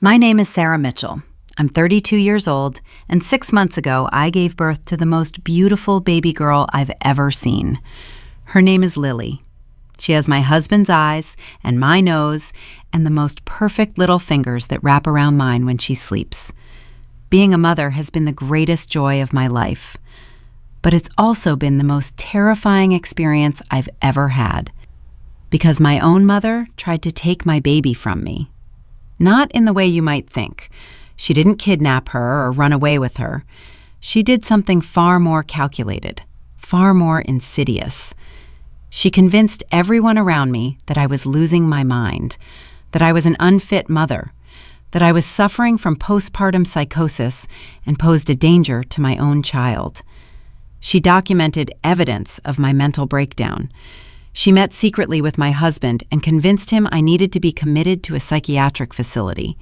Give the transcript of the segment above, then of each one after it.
My name is Sarah Mitchell. I'm 32 years old, and 6 months ago, I gave birth to the most beautiful baby girl I've ever seen. Her name is Lily. She has my husband's eyes and my nose and the most perfect little fingers that wrap around mine when she sleeps. Being a mother has been the greatest joy of my life, but it's also been the most terrifying experience I've ever had, because my own mother tried to take my baby from me. Not in the way you might think. She didn't kidnap her or run away with her. She did something far more calculated, far more insidious. She convinced everyone around me that I was losing my mind, that I was an unfit mother, that I was suffering from postpartum psychosis and posed a danger to my own child. She documented evidence of my mental breakdown. She met secretly with my husband and convinced him I needed to be committed to a psychiatric facility.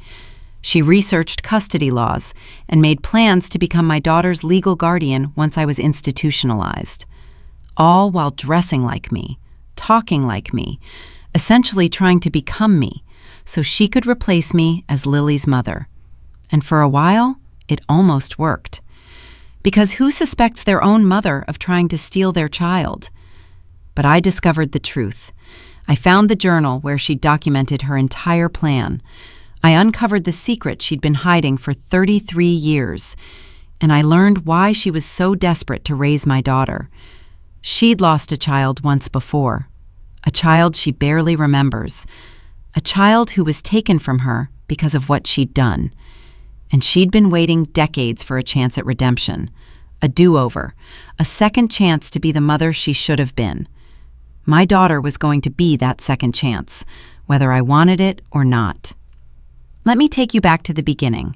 She researched custody laws and made plans to become my daughter's legal guardian once I was institutionalized. All while dressing like me, talking like me, essentially trying to become me, so she could replace me as Lily's mother. And for a while, it almost worked. Because who suspects their own mother of trying to steal their child? But I discovered the truth. I found the journal where she documented her entire plan. I uncovered the secret she'd been hiding for 33 years, and I learned why she was so desperate to raise my daughter. She'd lost a child once before, a child she barely remembers, a child who was taken from her because of what she'd done. And she'd been waiting decades for a chance at redemption, a do-over, a second chance to be the mother she should have been. My daughter was going to be that second chance, whether I wanted it or not. Let me take you back to the beginning,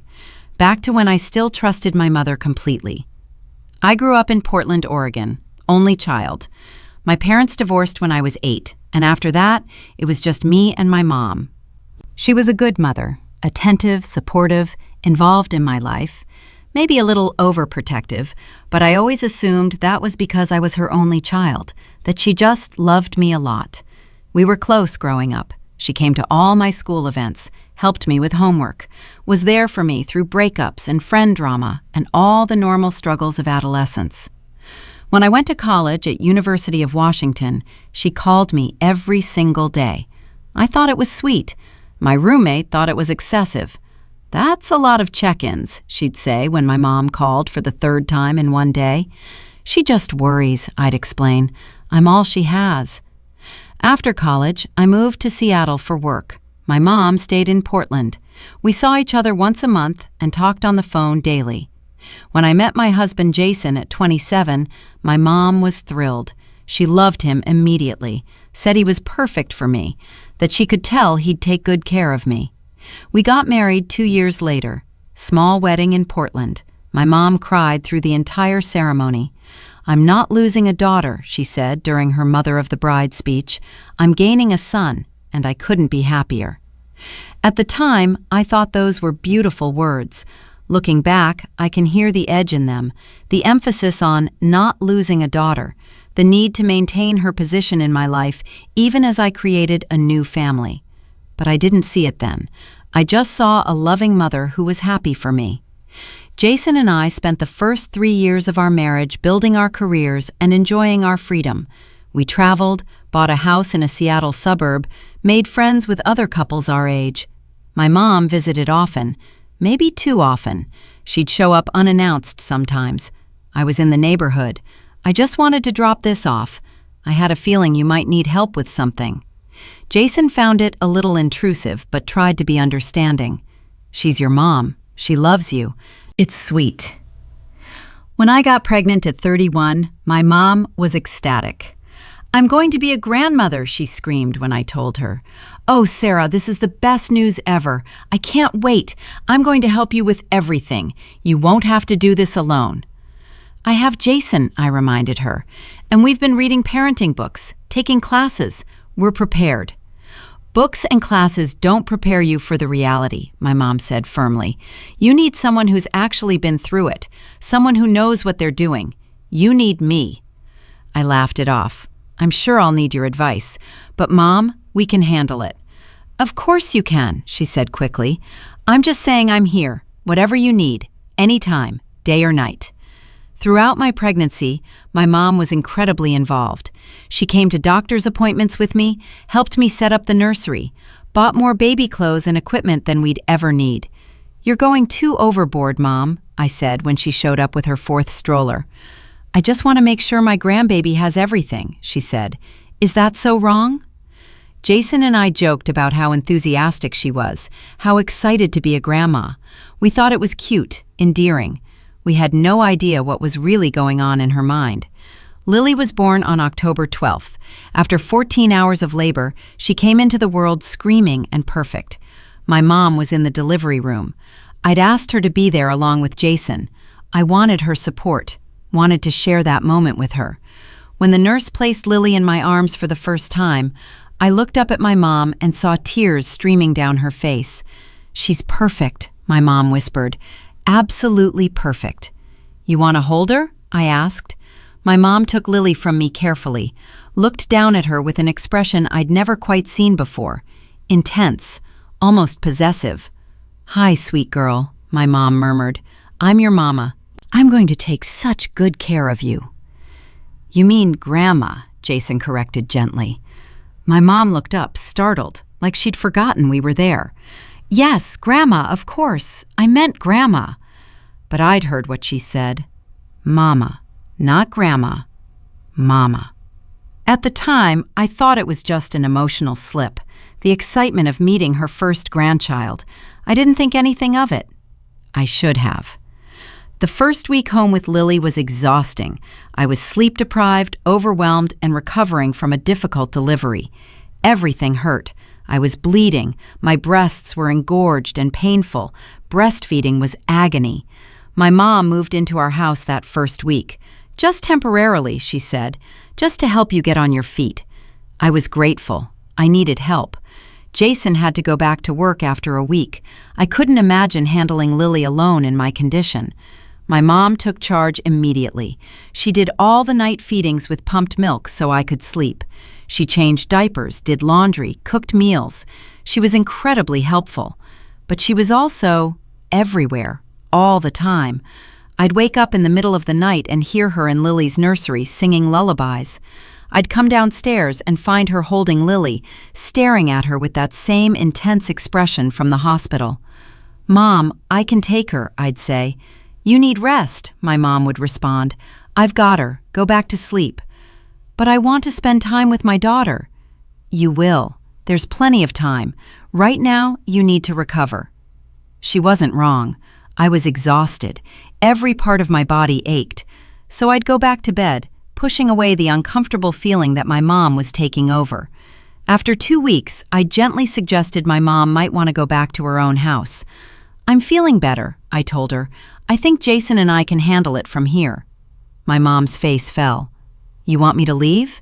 back to when I still trusted my mother completely. I grew up in Portland, Oregon, only child. My parents divorced when I was 8, and after that, it was just me and my mom. She was a good mother, attentive, supportive, involved in my life, maybe a little overprotective, but I always assumed that was because I was her only child, that she just loved me a lot. We were close growing up. She came to all my school events, helped me with homework, was there for me through breakups and friend drama and all the normal struggles of adolescence. When I went to college at University of Washington, she called me every single day. I thought it was sweet. My roommate thought it was excessive. "That's a lot of check-ins," she'd say when my mom called for the third time in one day. "She just worries," I'd explain. "I'm all she has." After college, I moved to Seattle for work. My mom stayed in Portland. We saw each other once a month and talked on the phone daily. When I met my husband Jason at 27, my mom was thrilled. She loved him immediately, said he was perfect for me, that she could tell he'd take good care of me. We got married 2 years later. Small wedding in Portland. My mom cried through the entire ceremony. "I'm not losing a daughter," she said during her Mother of the Bride speech. "I'm gaining a son, and I couldn't be happier." At the time, I thought those were beautiful words. Looking back, I can hear the edge in them, the emphasis on not losing a daughter, the need to maintain her position in my life even as I created a new family. But I didn't see it then. I just saw a loving mother who was happy for me. Jason and I spent the first 3 years of our marriage building our careers and enjoying our freedom. We traveled, bought a house in a Seattle suburb, made friends with other couples our age. My mom visited often, maybe too often. She'd show up unannounced sometimes. I was in the neighborhood. "I just wanted to drop this off. I had a feeling you might need help with something." Jason found it a little intrusive, but tried to be understanding. "She's your mom. She loves you. It's sweet." When I got pregnant at 31, my mom was ecstatic. "I'm going to be a grandmother," she screamed when I told her. "Oh, Sarah, this is the best news ever. I can't wait. I'm going to help you with everything. You won't have to do this alone." "I have Jason," I reminded her, "and we've been reading parenting books, taking classes. We're prepared." "Books and classes don't prepare you for the reality," my mom said firmly. "You need someone who's actually been through it, someone who knows what they're doing. You need me." I laughed it off. "I'm sure I'll need your advice, but Mom, we can handle it." "Of course you can," she said quickly. I'm just saying I'm here, whatever you need, anytime, day or night. Throughout my pregnancy, my mom was incredibly involved. She came to doctor's appointments with me, helped me set up the nursery, bought more baby clothes and equipment than we'd ever need. "You're going too overboard, Mom," I said when she showed up with her fourth stroller. "I just want to make sure my grandbaby has everything," she said. "Is that so wrong?" Jason and I joked about how enthusiastic she was, how excited to be a grandma. We thought it was cute, endearing. We had no idea what was really going on in her mind. Lily was born on October 12th. After 14 hours of labor, she came into the world screaming and perfect. My mom was in the delivery room. I'd asked her to be there along with Jason. I wanted her support, wanted to share that moment with her. When the nurse placed Lily in my arms for the first time, I looked up at my mom and saw tears streaming down her face. "She's perfect," my mom whispered. "Absolutely perfect." "You want to hold her?" I asked. My mom took Lily from me carefully, looked down at her with an expression I'd never quite seen before. Intense, almost possessive. "Hi, sweet girl," my mom murmured. "I'm your mama. I'm going to take such good care of you." "You mean Grandma," Jason corrected gently. My mom looked up, startled, like she'd forgotten we were there. "Yes, Grandma, of course. I meant Grandma." But I'd heard what she said. Mama, not Grandma. Mama. At the time, I thought it was just an emotional slip, the excitement of meeting her first grandchild. I didn't think anything of it. I should have. The first week home with Lily was exhausting. I was sleep-deprived, overwhelmed, and recovering from a difficult delivery. Everything hurt. I was bleeding. My breasts were engorged and painful. Breastfeeding was agony. My mom moved into our house that first week. "Just temporarily," she said, "just to help you get on your feet." I was grateful. I needed help. Jason had to go back to work after a week. I couldn't imagine handling Lily alone in my condition. My mom took charge immediately. She did all the night feedings with pumped milk so I could sleep. She changed diapers, did laundry, cooked meals. She was incredibly helpful. But she was also everywhere, all the time. I'd wake up in the middle of the night and hear her in Lily's nursery singing lullabies. I'd come downstairs and find her holding Lily, staring at her with that same intense expression from the hospital. "Mom, I can take her," I'd say. "You need rest," my mom would respond. "I've got her. Go back to sleep." "But I want to spend time with my daughter." "You will. There's plenty of time. Right now, you need to recover." She wasn't wrong. I was exhausted. Every part of my body ached. So I'd go back to bed, pushing away the uncomfortable feeling that my mom was taking over. After 2 weeks, I gently suggested my mom might want to go back to her own house. "I'm feeling better," I told her. "I think Jason and I can handle it from here." My mom's face fell. "You want me to leave?"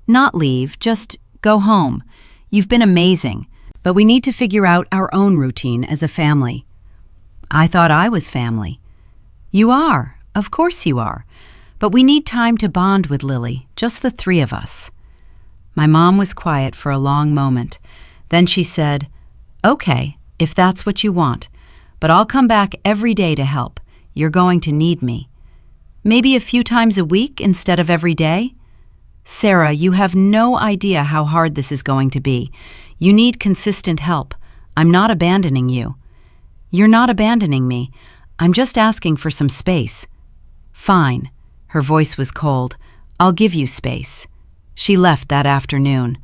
"Not leave, just go home. You've been amazing, but we need to figure out our own routine as a family." I thought I was family. "You are, of course you are, but we need time to bond with Lily, just the three of us." My mom was quiet for a long moment. Then she said, "Okay, if that's what you want, but I'll come back every day to help. You're going to need me." "Maybe a few times a week instead of every day?" "Sarah, you have no idea how hard this is going to be. You need consistent help. I'm not abandoning you." "You're not abandoning me. I'm just asking for some space." "Fine." Her voice was cold. "I'll give you space." She left that afternoon.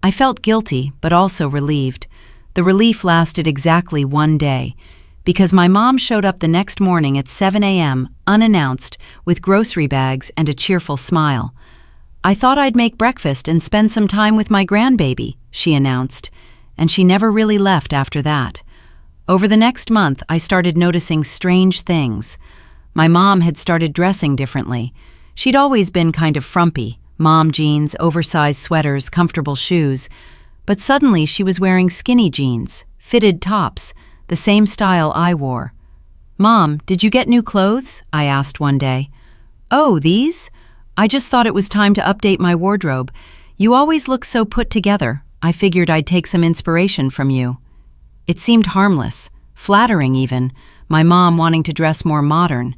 I felt guilty, but also relieved. The relief lasted exactly 1 day, because my mom showed up the next morning at 7 a.m., unannounced, with grocery bags and a cheerful smile. "I thought I'd make breakfast and spend some time with my grandbaby," she announced, and she never really left after that. Over the next month, I started noticing strange things. My mom had started dressing differently. She'd always been kind of frumpy, mom jeans, oversized sweaters, comfortable shoes. But suddenly she was wearing skinny jeans, fitted tops, the same style I wore. "Mom, did you get new clothes?" I asked one day. "Oh, these? I just thought it was time to update my wardrobe. You always look so put together. I figured I'd take some inspiration from you." It seemed harmless, flattering even, my mom wanting to dress more modern.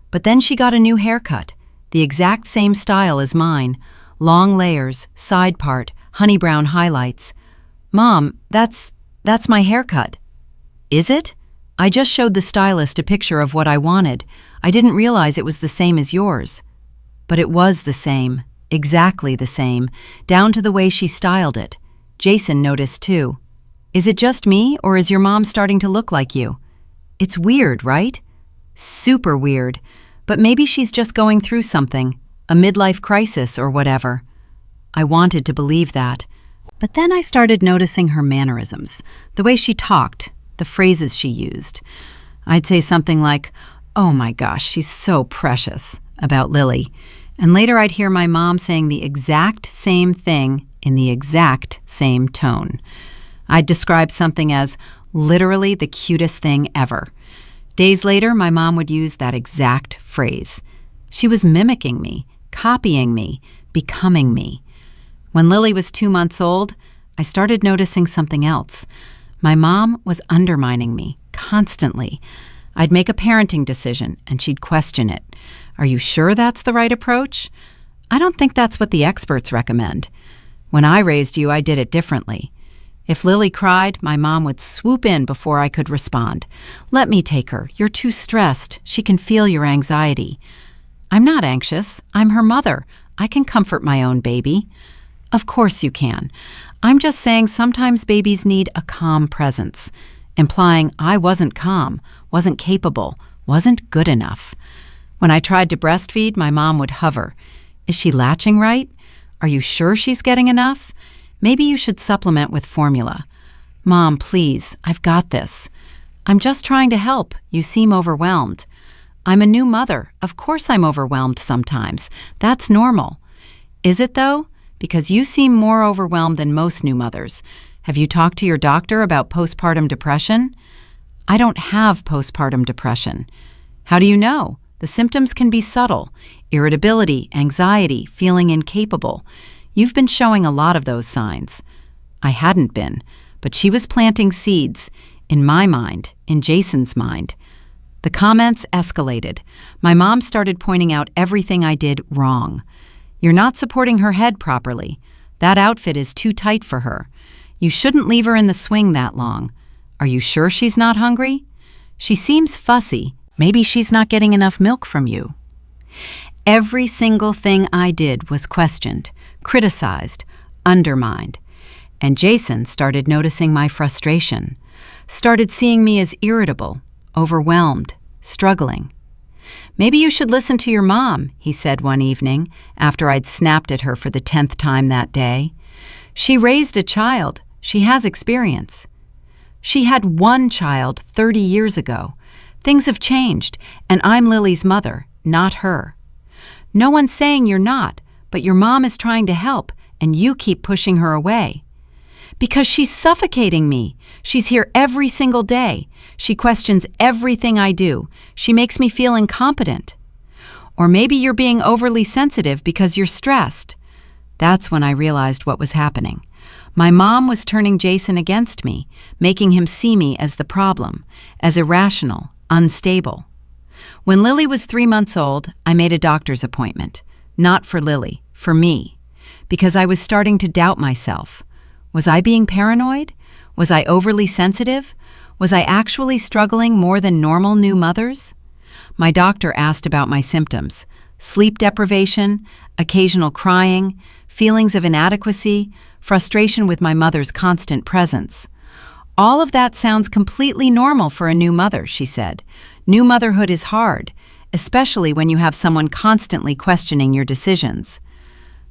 But then she got a new haircut, the exact same style as mine, long layers, side part, honey brown highlights. Mom, that's my haircut. Is it? I just showed the stylist a picture of what I wanted. I didn't realize it was the same as yours. But it was the same, exactly the same, down to the way she styled it. Jason noticed too. Is it just me, or is your mom starting to look like you? It's weird, right? Super weird. But maybe she's just going through something, a midlife crisis or whatever. I wanted to believe that. But then I started noticing her mannerisms, the way she talked, the phrases she used. I'd say something like, "Oh my gosh, she's so precious," about Lily. And later I'd hear my mom saying the exact same thing in the exact same tone. I'd describe something as literally the cutest thing ever. Days later, my mom would use that exact phrase. She was mimicking me, copying me, becoming me. When Lily was 2 months old, I started noticing something else. My mom was undermining me, constantly. I'd make a parenting decision, and she'd question it. "Are you sure that's the right approach?" "I don't think that's what the experts recommend. When I raised you, I did it differently." If Lily cried, my mom would swoop in before I could respond. "Let me take her. You're too stressed. She can feel your anxiety." "I'm not anxious. I'm her mother. I can comfort my own baby." "Of course you can. I'm just saying sometimes babies need a calm presence," implying I wasn't calm, wasn't capable, wasn't good enough. When I tried to breastfeed, my mom would hover. "Is she latching right? Are you sure she's getting enough? Maybe you should supplement with formula." "Mom, please, I've got this." "I'm just trying to help. You seem overwhelmed." "I'm a new mother. Of course I'm overwhelmed sometimes. That's normal." "Is it though? Because you seem more overwhelmed than most new mothers. Have you talked to your doctor about postpartum depression?" "I don't have postpartum depression." "How do you know? The symptoms can be subtle: irritability, anxiety, feeling incapable. You've been showing a lot of those signs." I hadn't been, but she was planting seeds, in my mind, in Jason's mind. The comments escalated. My mom started pointing out everything I did wrong. "You're not supporting her head properly. That outfit is too tight for her. You shouldn't leave her in the swing that long. Are you sure she's not hungry? She seems fussy. Maybe she's not getting enough milk from you." Every single thing I did was questioned, criticized, undermined. And Jason started noticing my frustration, started seeing me as irritable, overwhelmed, struggling. "Maybe you should listen to your mom," he said one evening, after I'd snapped at her for the 10th time that day. "She raised a child. She has experience." She had one child 30 years ago. Things have changed, and I'm Lily's mother, not her. "No one's saying you're not, but your mom is trying to help, and you keep pushing her away." "Because she's suffocating me. She's here every single day. She questions everything I do. She makes me feel incompetent." "Or maybe you're being overly sensitive because you're stressed." That's when I realized what was happening. My mom was turning Jason against me, making him see me as the problem, as irrational, unstable. When Lily was 3 months old, I made a doctor's appointment. Not for Lily, for me. Because I was starting to doubt myself. Was I being paranoid? Was I overly sensitive? Was I actually struggling more than normal new mothers? My doctor asked about my symptoms: sleep deprivation, occasional crying, feelings of inadequacy, frustration with my mother's constant presence. "All of that sounds completely normal for a new mother," she said. "New motherhood is hard, especially when you have someone constantly questioning your decisions."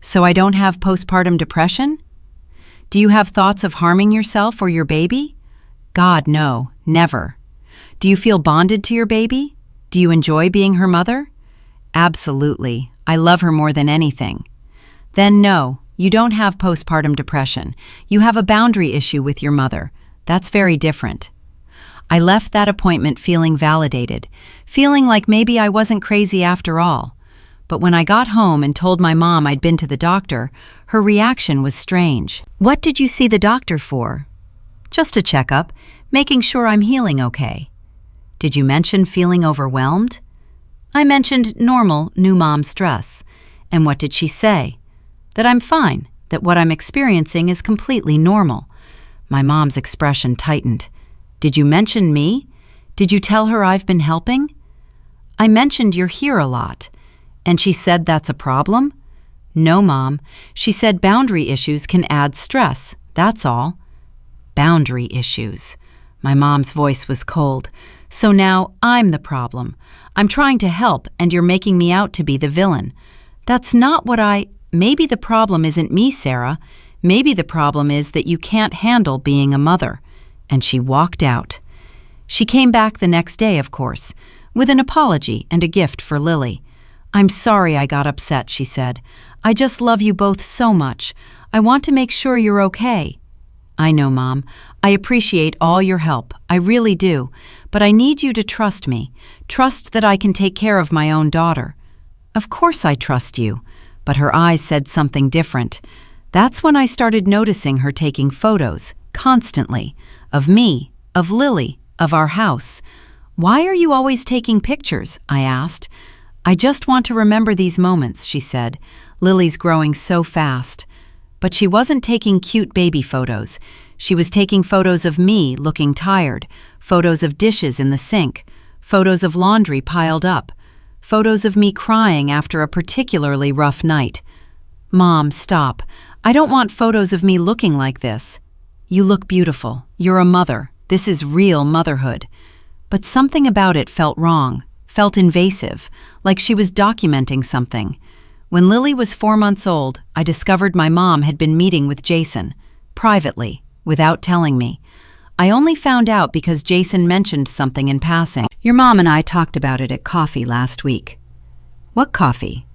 "So I don't have postpartum depression?" "Do you have thoughts of harming yourself or your baby?" "God, no, never." "Do you feel bonded to your baby? Do you enjoy being her mother?" "Absolutely. I love her more than anything." "Then no, you don't have postpartum depression. You have a boundary issue with your mother. That's very different." I left that appointment feeling validated, feeling like maybe I wasn't crazy after all. But when I got home and told my mom I'd been to the doctor, her reaction was strange. "What did you see the doctor for?" "Just a checkup. making sure I'm healing okay. Did you mention feeling overwhelmed? I mentioned normal new mom stress. And what did she say? That I'm fine, that what I'm experiencing is completely normal. My mom's expression tightened. Did you mention me? Did you tell her I've been helping? I mentioned you're here a lot. And she said that's a problem? No, Mom. She said boundary issues can add stress, that's all. Boundary issues. My mom's voice was cold. So now I'm the problem. I'm trying to help and you're making me out to be the villain. That's not what Maybe the problem isn't me, Sarah. Maybe the problem is that you can't handle being a mother. And she walked out. She came back the next day, of course, with an apology and a gift for Lily. I'm sorry I got upset, she said. I just love you both so much. I want to make sure you're okay. I know, Mom. I appreciate all your help. I really do. But I need you to trust me. Trust that I can take care of my own daughter. Of course I trust you. But her eyes said something different. That's when I started noticing her taking photos, constantly, of me, of Lily, of our house. Why are you always taking pictures? I asked. I just want to remember these moments, she said. Lily's growing so fast. But she wasn't taking cute baby photos. She was taking photos of me looking tired, photos of dishes in the sink, photos of laundry piled up, photos of me crying after a particularly rough night. Mom, stop. I don't want photos of me looking like this. You look beautiful. You're a mother. This is real motherhood. But something about it felt wrong, felt invasive, like she was documenting something. When Lily was 4 months old, I discovered my mom had been meeting with Jason, privately, without telling me. I only found out because Jason mentioned something in passing. Your mom and I talked about it at coffee last week. What coffee?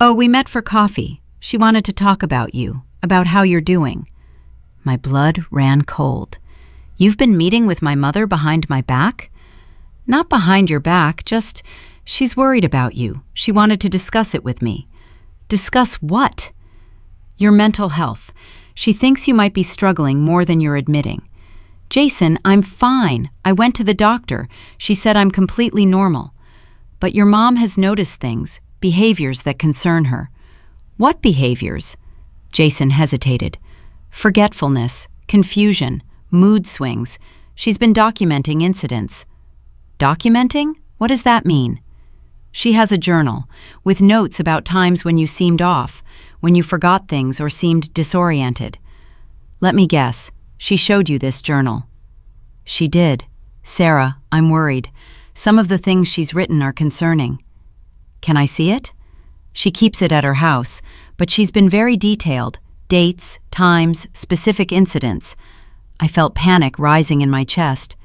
Oh, we met for coffee. She wanted to talk about you, about how you're doing. My blood ran cold. You've been meeting with my mother behind my back? Not behind your back, just she's worried about you. She wanted to discuss it with me. Discuss what? Your mental health. She thinks you might be struggling more than you're admitting. Jason, I'm fine. I went to the doctor. She said I'm completely normal. But your mom has noticed things, behaviors that concern her. What behaviors? Jason hesitated. Forgetfulness, confusion, mood swings. She's been documenting incidents. Documenting? What does that mean? She has a journal, with notes about times when you seemed off, when you forgot things or seemed disoriented. Let me guess, she showed you this journal. She did. Sarah, I'm worried. Some of the things she's written are concerning. Can I see it? She keeps it at her house, but she's been very detailed. Dates, times, specific incidents. I felt panic rising in my chest.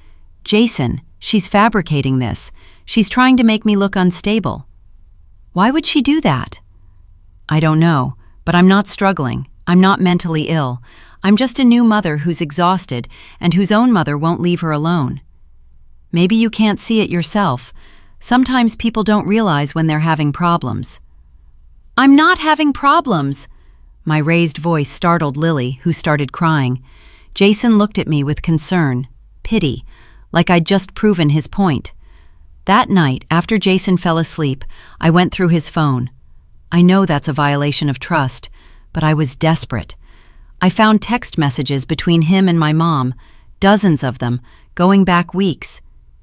Jason, she's fabricating this. She's trying to make me look unstable. Why would she do that? I don't know, but I'm not struggling. I'm not mentally ill. I'm just a new mother who's exhausted and whose own mother won't leave her alone. Maybe you can't see it yourself. Sometimes people don't realize when they're having problems. I'm not having problems. My raised voice startled Lily, who started crying. Jason looked at me with concern, pity, like I'd just proven his point. That night, after Jason fell asleep, I went through his phone. I know that's a violation of trust, but I was desperate. I found text messages between him and my mom, dozens of them, going back weeks.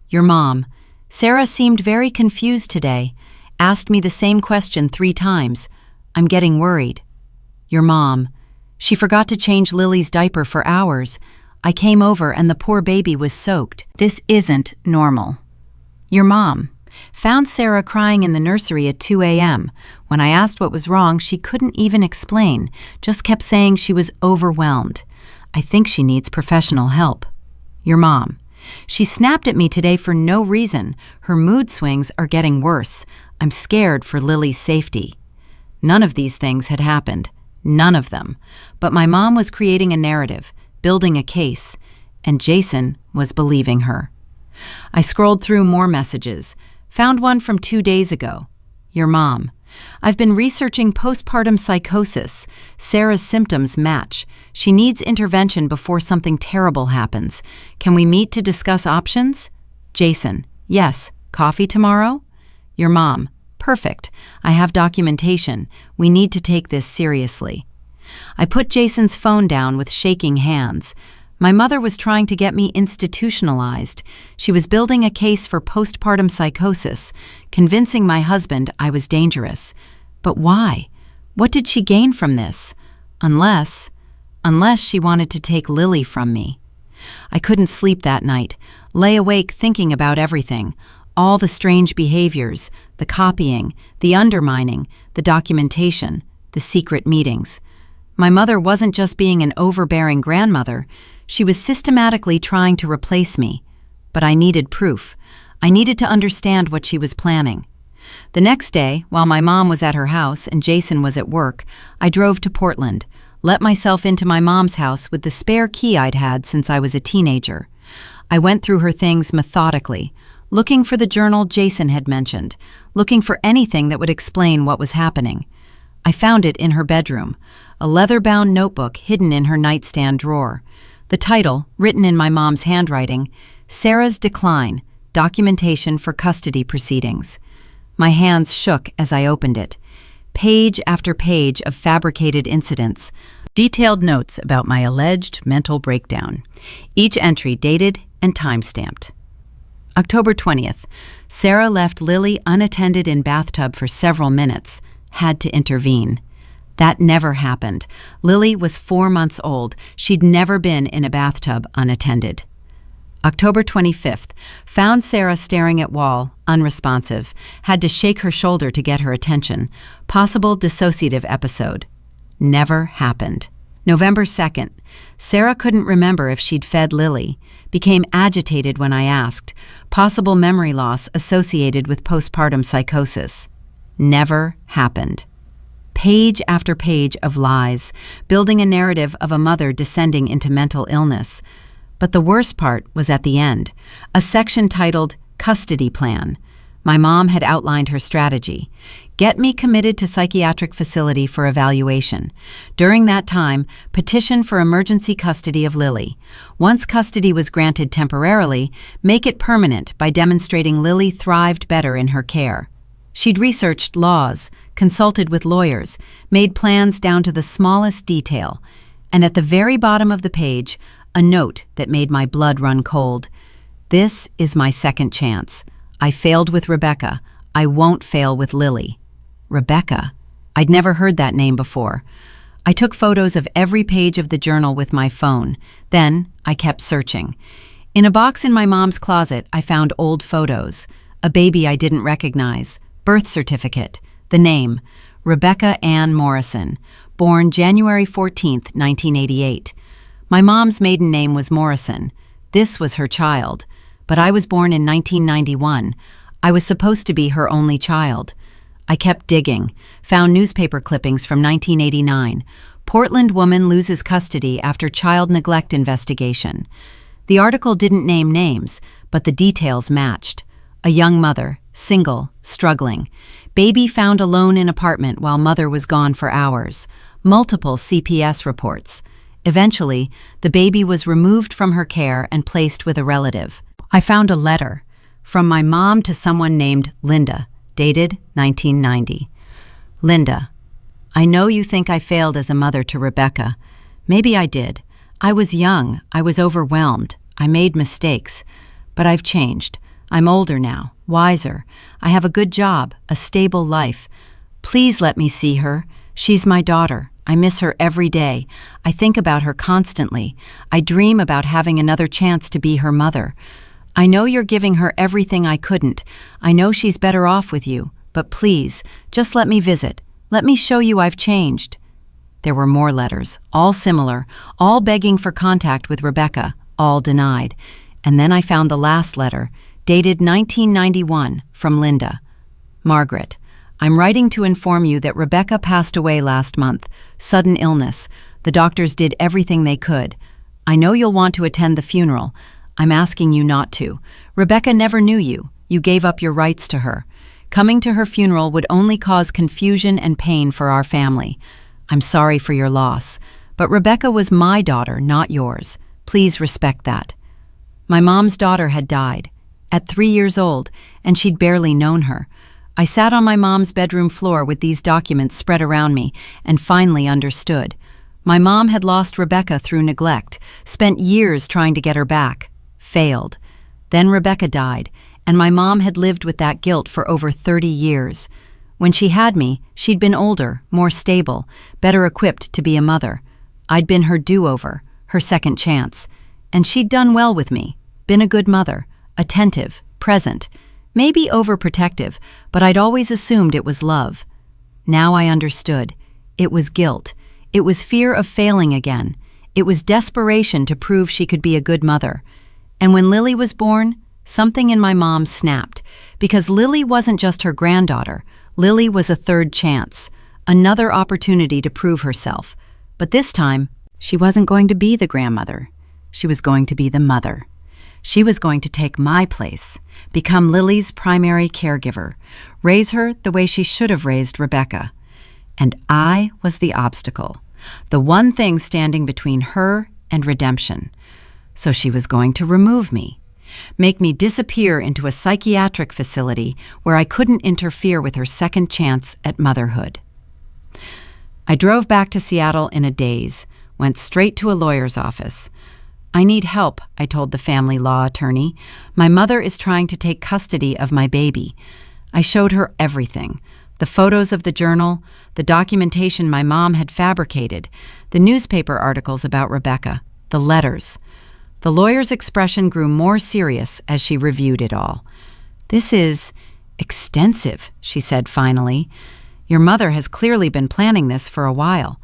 Your mom. Sarah seemed very confused today, asked me the same question 3 times. I'm getting worried. Your mom. She forgot to change Lily's diaper for hours. I came over and the poor baby was soaked. This isn't normal. Your mom. Found Sarah crying in the nursery at 2 a.m. When I asked what was wrong, she couldn't even explain, just kept saying she was overwhelmed. I think she needs professional help. Your mom. She snapped at me today for no reason. Her mood swings are getting worse. I'm scared for Lily's safety. None of these things had happened. None of them. But my mom was creating a narrative, building a case, and Jason was believing her. I scrolled through more messages, found one from 2 days ago. Your mom. I've been researching postpartum psychosis. Sarah's symptoms match. She needs intervention before something terrible happens. Can we meet to discuss options? Jason: Yes. Coffee tomorrow? Your mom: Perfect. I have documentation. We need to take this seriously. I put Jason's phone down with shaking hands. My mother was trying to get me institutionalized. She was building a case for postpartum psychosis, convincing my husband I was dangerous. But why? What did she gain from this? Unless she wanted to take Lily from me. I couldn't sleep that night, lay awake thinking about everything, all the strange behaviors, the copying, the undermining, the documentation, the secret meetings. My mother wasn't just being an overbearing grandmother, she was systematically trying to replace me. But I needed proof. I needed to understand what she was planning. The next day, while my mom was at her house and Jason was at work, I drove to Portland, let myself into my mom's house with the spare key I'd had since I was a teenager. I went through her things methodically, looking for the journal Jason had mentioned, looking for anything that would explain what was happening. I found it in her bedroom, a leather-bound notebook hidden in her nightstand drawer. The title, written in my mom's handwriting, Sarah's Decline, Documentation for Custody Proceedings. My hands shook as I opened it. Page after page of fabricated incidents, detailed notes about my alleged mental breakdown, each entry dated and time-stamped. October 20th, Sarah left Lily unattended in bathtub for several minutes, had to intervene. That never happened. Lily was 4 months old. She'd never been in a bathtub unattended. October 25th, found Sarah staring at wall, unresponsive, had to shake her shoulder to get her attention. Possible dissociative episode. Never happened. November 2nd, Sarah couldn't remember if she'd fed Lily, became agitated when I asked. Possible memory loss associated with postpartum psychosis. Never happened. Page after page of lies, building a narrative of a mother descending into mental illness. But the worst part was at the end, a section titled Custody Plan. My mom had outlined her strategy. Get me committed to psychiatric facility for evaluation. During that time, petition for emergency custody of Lily. Once custody was granted temporarily, make it permanent by demonstrating Lily thrived better in her care. She'd researched laws, consulted with lawyers, made plans down to the smallest detail, and at the very bottom of the page, a note that made my blood run cold. This is my second chance. I failed with Rebecca. I won't fail with Lily. Rebecca? I'd never heard that name before. I took photos of every page of the journal with my phone. Then I kept searching. In a box in my mom's closet, I found old photos. A baby I didn't recognize. Birth certificate. The name, Rebecca Ann Morrison, born January 14, 1988. My mom's maiden name was Morrison. This was her child. But I was born in 1991. I was supposed to be her only child. I kept digging, found newspaper clippings from 1989. Portland woman loses custody after child neglect investigation. The article didn't name names, but the details matched. A young mother, single, struggling. Baby found alone in apartment while mother was gone for hours. Multiple CPS reports. Eventually, the baby was removed from her care and placed with a relative. I found a letter from my mom to someone named Linda, dated 1990. Linda, I know you think I failed as a mother to Rebecca. Maybe I did. I was young. I was overwhelmed. I made mistakes. But I've changed. I'm older now, wiser. I have a good job, a stable life. Please let me see her. She's my daughter. I miss her every day. I think about her constantly. I dream about having another chance to be her mother. I know you're giving her everything I couldn't. I know she's better off with you. But please, just let me visit. Let me show you I've changed. There were more letters, all similar, all begging for contact with Rebecca, all denied. And then I found the last letter, dated 1991, from Linda. Margaret, I'm writing to inform you that Rebecca passed away last month. Sudden illness. The doctors did everything they could. I know you'll want to attend the funeral. I'm asking you not to. Rebecca never knew you. You gave up your rights to her. Coming to her funeral would only cause confusion and pain for our family. I'm sorry for your loss, but Rebecca was my daughter, not yours. Please respect that. My mom's daughter had died, at 3 years old, and she'd barely known her. I sat on my mom's bedroom floor with these documents spread around me and finally understood. My mom had lost Rebecca through neglect, spent years trying to get her back, failed. Then Rebecca died, and my mom had lived with that guilt for over 30 years. When she had me, she'd been older, more stable, better equipped to be a mother. I'd been her do-over, her second chance, and she'd done well with me, been a good mother, attentive, present, maybe overprotective, but I'd always assumed it was love. Now I understood. It was guilt. It was fear of failing again. It was desperation to prove she could be a good mother. And when Lily was born, something in my mom snapped, because Lily wasn't just her granddaughter. Lily was a third chance, another opportunity to prove herself. But this time, she wasn't going to be the grandmother. She was going to be the mother. She was going to take my place, become Lily's primary caregiver, raise her the way she should have raised Rebecca. And I was the obstacle, the one thing standing between her and redemption. So she was going to remove me, make me disappear into a psychiatric facility where I couldn't interfere with her second chance at motherhood. I drove back to Seattle in a daze, went straight to a lawyer's office. I need help, I told the family law attorney. My mother is trying to take custody of my baby. I showed her everything. The photos of the journal, the documentation my mom had fabricated, the newspaper articles about Rebecca, the letters. The lawyer's expression grew more serious as she reviewed it all. "This is extensive," she said finally. "Your mother has clearly been planning this for a while.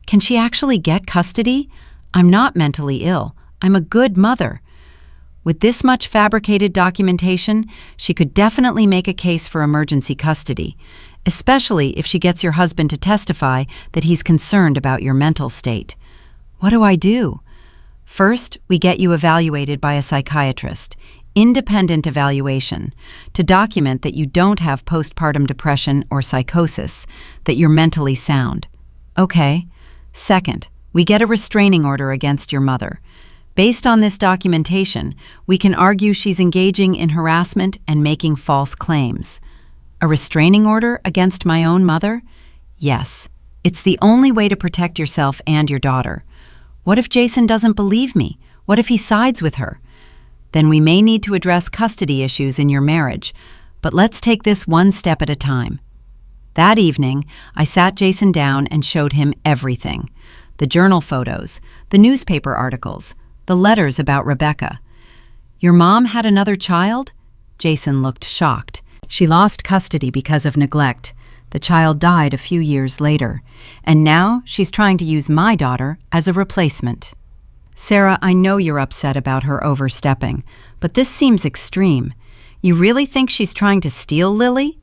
Can she actually get custody? I'm not mentally ill. I'm a good mother." With this much fabricated documentation, she could definitely make a case for emergency custody, especially if she gets your husband to testify that he's concerned about your mental state. What do I do? First, we get you evaluated by a psychiatrist, independent evaluation, to document that you don't have postpartum depression or psychosis, that you're mentally sound. Okay. Second, we get a restraining order against your mother. Based on this documentation, we can argue she's engaging in harassment and making false claims. A restraining order against my own mother? Yes. It's the only way to protect yourself and your daughter. What if Jason doesn't believe me? What if he sides with her? Then we may need to address custody issues in your marriage, but let's take this one step at a time. That evening, I sat Jason down and showed him everything. The journal photos, the newspaper articles, the letters about Rebecca. "Your mom had another child?" Jason looked shocked. "She lost custody because of neglect. The child died a few years later, and now she's trying to use my daughter as a replacement." "Sarah, I know you're upset about her overstepping, but this seems extreme. You really think she's trying to steal Lily?"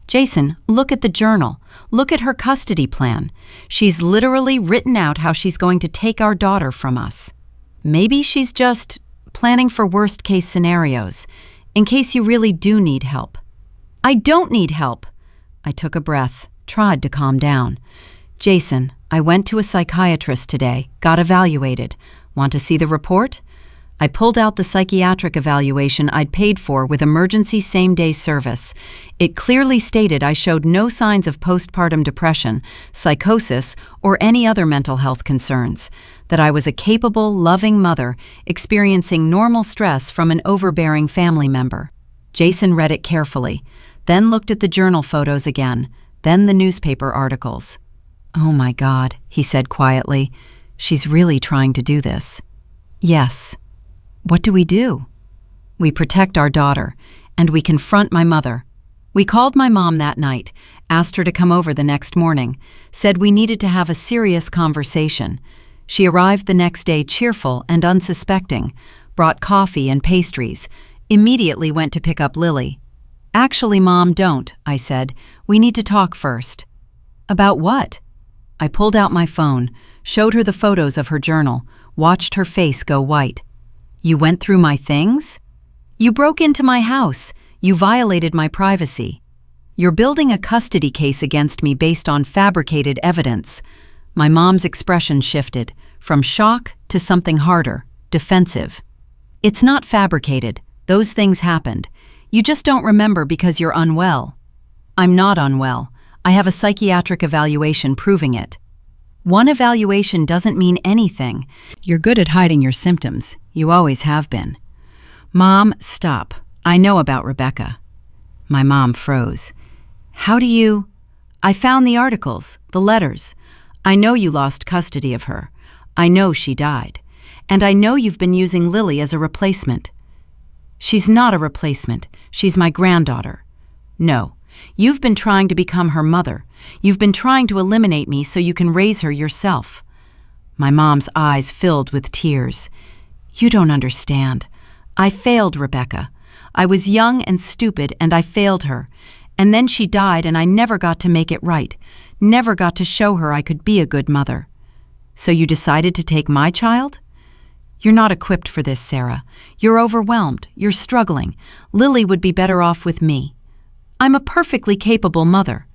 "Jason, look at the journal. Look at her custody plan. She's literally written out how she's going to take our daughter from us. Maybe she's just planning for worst-case scenarios, in case you really do need help." "I don't need help." I took a breath, tried to calm down. "Jason, I went to a psychiatrist today, got evaluated. Want to see the report?" I pulled out the psychiatric evaluation I'd paid for with emergency same-day service. It clearly stated I showed no signs of postpartum depression, psychosis, or any other mental health concerns, that I was a capable, loving mother experiencing normal stress from an overbearing family member. Jason read it carefully, then looked at the journal photos again, then the newspaper articles. "Oh my God," he said quietly. "She's really trying to do this." "Yes." "What do we do?" "We protect our daughter, and we confront my mother." We called my mom that night, asked her to come over the next morning, said we needed to have a serious conversation. She arrived the next day cheerful and unsuspecting, brought coffee and pastries, immediately went to pick up Lily. "Actually, Mom, don't," I said. "We need to talk first." "About what?" I pulled out my phone, showed her the photos of her journal, watched her face go white. "You went through my things? You broke into my house. You violated my privacy." You're building a custody case against me based on fabricated evidence. My mom's expression shifted, from shock to something harder, defensive. It's not fabricated. Those things happened. You just don't remember because you're unwell. I'm not unwell. I have a psychiatric evaluation proving it. One evaluation doesn't mean anything. You're good at hiding your symptoms. You always have been. Mom, stop. I know about Rebecca. My mom froze. How do you? I found the articles, the letters. I know you lost custody of her. I know she died. And I know you've been using Lily as a replacement. She's not a replacement. She's my granddaughter. No, you've been trying to become her mother. You've been trying to eliminate me so you can raise her yourself. My mom's eyes filled with tears. You don't understand. I failed Rebecca. I was young and stupid and I failed her. And then she died and I never got to make it right. Never got to show her I could be a good mother. So you decided to take my child? You're not equipped for this, Sarah. You're overwhelmed. You're struggling. Lily would be better off with me. I'm a perfectly capable mother.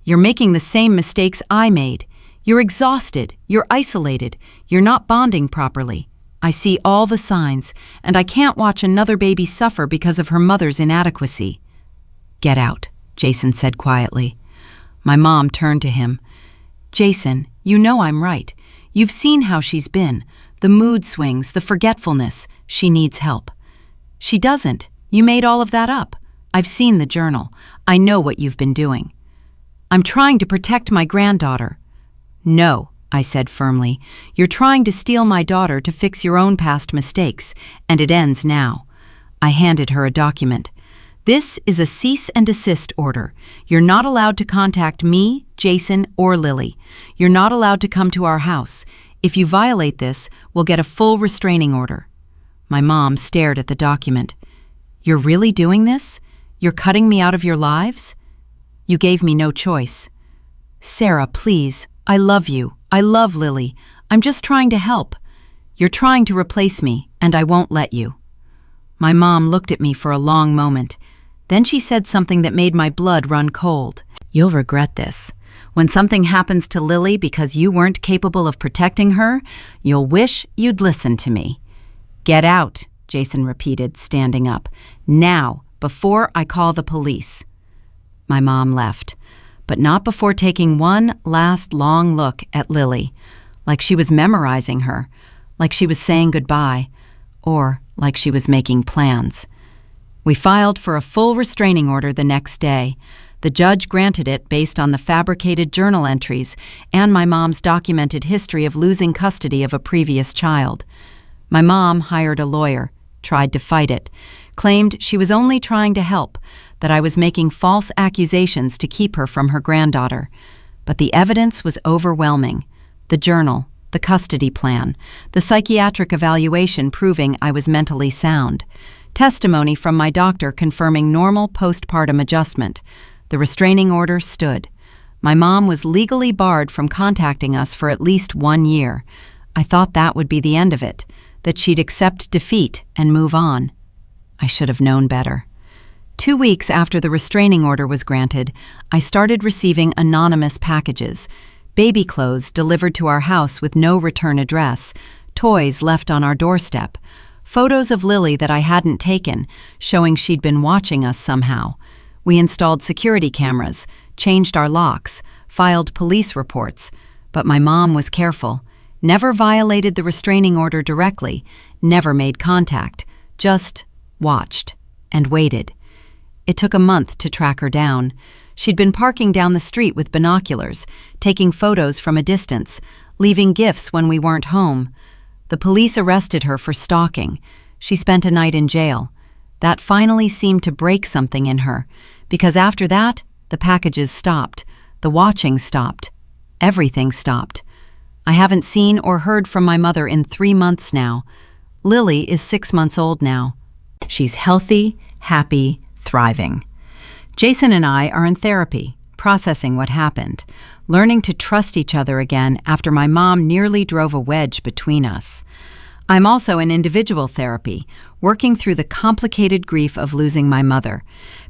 You're making the same mistakes I made. You're exhausted. You're isolated. You're not bonding properly. I see all the signs, and I can't watch another baby suffer because of her mother's inadequacy. Get out, Jason said quietly. My mom turned to him. Jason, you know I'm right. You've seen how she's been. The mood swings, the forgetfulness. She needs help. She doesn't. You made all of that up. I've seen the journal. I know what you've been doing. I'm trying to protect my granddaughter. No, I said firmly. You're trying to steal my daughter to fix your own past mistakes, and it ends now. I handed her a document. This is a cease and desist order. You're not allowed to contact me, Jason, or Lily. You're not allowed to come to our house. If you violate this, we'll get a full restraining order. My mom stared at the document. You're really doing this? You're cutting me out of your lives? You gave me no choice. Sarah, please. I love you. I love Lily. I'm just trying to help. You're trying to replace me, and I won't let you. My mom looked at me for a long moment. Then she said something that made my blood run cold. You'll regret this. When something happens to Lily because you weren't capable of protecting her, you'll wish you'd listened to me. Get out, Jason repeated, standing up. Now, before I call the police. My mom left, but not before taking one last long look at Lily, like she was memorizing her, like she was saying goodbye, or like she was making plans. We filed for a full restraining order the next day. The judge granted it based on the fabricated journal entries and my mom's documented history of losing custody of a previous child. My mom hired a lawyer, tried to fight it, claimed she was only trying to help, that I was making false accusations to keep her from her granddaughter. But the evidence was overwhelming. The journal, the custody plan, the psychiatric evaluation proving I was mentally sound, testimony from my doctor confirming normal postpartum adjustment. The restraining order stood. My mom was legally barred from contacting us for at least 1 year. I thought that would be the end of it, that she'd accept defeat and move on. I should have known better. 2 weeks after the restraining order was granted, I started receiving anonymous packages, baby clothes delivered to our house with no return address, toys left on our doorstep, photos of Lily that I hadn't taken, showing she'd been watching us somehow. We installed security cameras, changed our locks, filed police reports, but my mom was careful, never violated the restraining order directly, never made contact, just watched and waited. It took a month to track her down. She'd been parking down the street with binoculars, taking photos from a distance, leaving gifts when we weren't home. The police arrested her for stalking. She spent a night in jail. That finally seemed to break something in her, because after that, the packages stopped, the watching stopped, everything stopped. I haven't seen or heard from my mother in 3 months now. Lily is 6 months old now. She's healthy, happy, thriving. Jason and I are in therapy, processing what happened, learning to trust each other again after my mom nearly drove a wedge between us. I'm also in individual therapy, working through the complicated grief of losing my mother.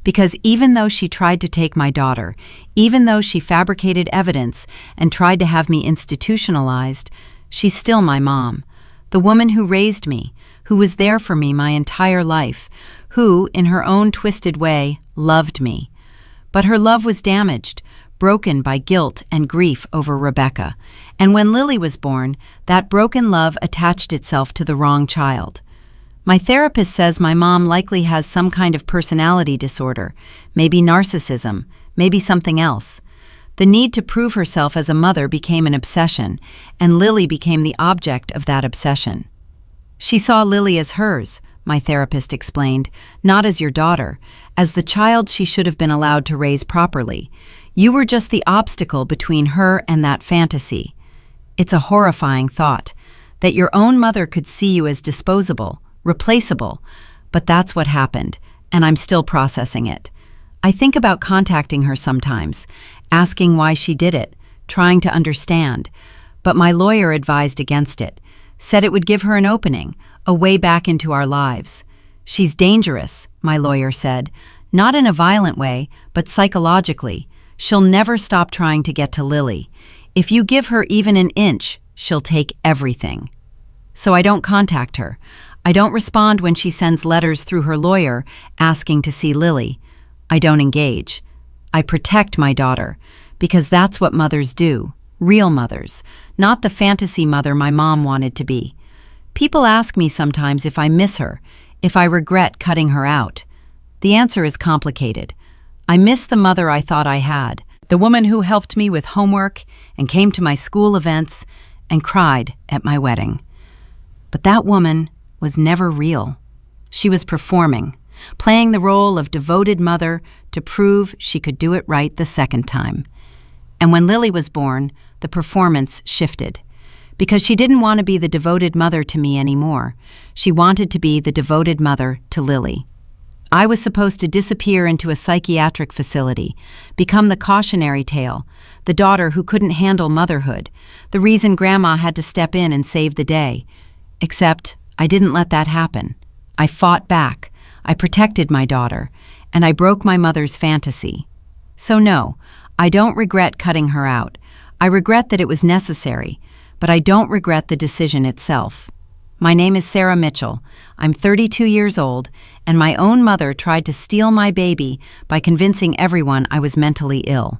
Because even though she tried to take my daughter, even though she fabricated evidence and tried to have me institutionalized, she's still my mom. The woman who raised me, who was there for me my entire life, who, in her own twisted way, loved me. But her love was damaged, broken by guilt and grief over Rebecca. And when Lily was born, that broken love attached itself to the wrong child. My therapist says my mom likely has some kind of personality disorder, maybe narcissism, maybe something else. The need to prove herself as a mother became an obsession, and Lily became the object of that obsession. She saw Lily as hers, my therapist explained, not as your daughter, as the child she should have been allowed to raise properly. You were just the obstacle between her and that fantasy. It's a horrifying thought, that your own mother could see you as disposable, replaceable, but that's what happened, and I'm still processing it. I think about contacting her sometimes, asking why she did it, trying to understand, but my lawyer advised against it, said it would give her an opening, a way back into our lives. She's dangerous, my lawyer said, not in a violent way, but psychologically. She'll never stop trying to get to Lily. If you give her even an inch, she'll take everything. So I don't contact her. I don't respond when she sends letters through her lawyer asking to see Lily. I don't engage. I protect my daughter, because that's what mothers do, real mothers, not the fantasy mother my mom wanted to be. People ask me sometimes if I miss her, if I regret cutting her out. The answer is complicated. I miss the mother I thought I had, the woman who helped me with homework and came to my school events and cried at my wedding. But that woman was never real. She was performing, playing the role of devoted mother to prove she could do it right the second time. And when Lily was born, the performance shifted. Because she didn't want to be the devoted mother to me anymore. She wanted to be the devoted mother to Lily. I was supposed to disappear into a psychiatric facility, become the cautionary tale, the daughter who couldn't handle motherhood, the reason Grandma had to step in and save the day. Except I didn't let that happen. I fought back, I protected my daughter, and I broke my mother's fantasy. So no, I don't regret cutting her out. I regret that it was necessary, but I don't regret the decision itself. My name is Sarah Mitchell. I'm 32 years old, and my own mother tried to steal my baby by convincing everyone I was mentally ill.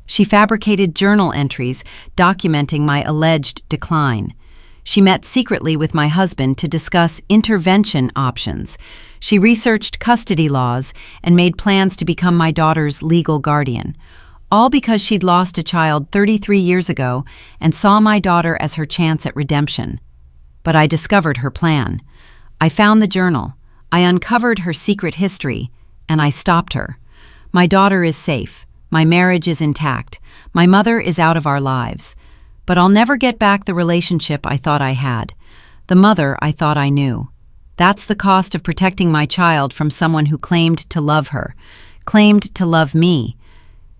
She fabricated journal entries documenting my alleged decline. She met secretly with my husband to discuss intervention options. She researched custody laws and made plans to become my daughter's legal guardian. All because she'd lost a child 33 years ago and saw my daughter as her chance at redemption. But I discovered her plan. I found the journal. I uncovered her secret history, and I stopped her. My daughter is safe. My marriage is intact. My mother is out of our lives. But I'll never get back the relationship I thought I had, the mother I thought I knew. That's the cost of protecting my child from someone who claimed to love her, claimed to love me.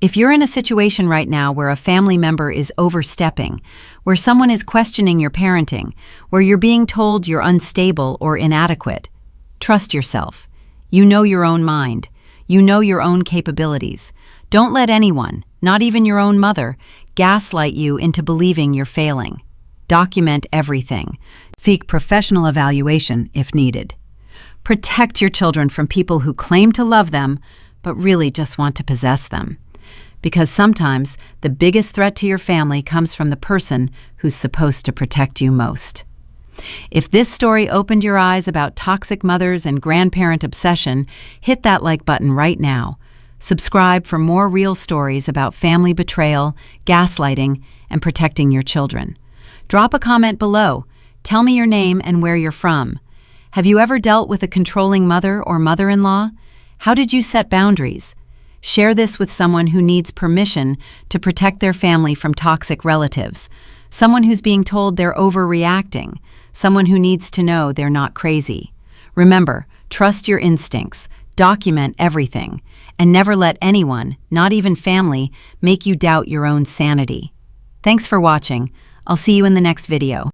If you're in a situation right now where a family member is overstepping, where someone is questioning your parenting, where you're being told you're unstable or inadequate, trust yourself. You know your own mind. You know your own capabilities. Don't let anyone, not even your own mother, gaslight you into believing you're failing. Document everything. Seek professional evaluation if needed. Protect your children from people who claim to love them, but really just want to possess them. Because sometimes the biggest threat to your family comes from the person who's supposed to protect you most. If this story opened your eyes about toxic mothers and grandparent obsession, hit that like button right now. Subscribe for more real stories about family betrayal, gaslighting, and protecting your children. Drop a comment below. Tell me your name and where you're from. Have you ever dealt with a controlling mother or mother-in-law? How did you set boundaries? Share this with someone who needs permission to protect their family from toxic relatives, someone who's being told they're overreacting, someone who needs to know they're not crazy. Remember, trust your instincts, document everything, and never let anyone, not even family, make you doubt your own sanity. Thanks for watching. I'll see you in the next video.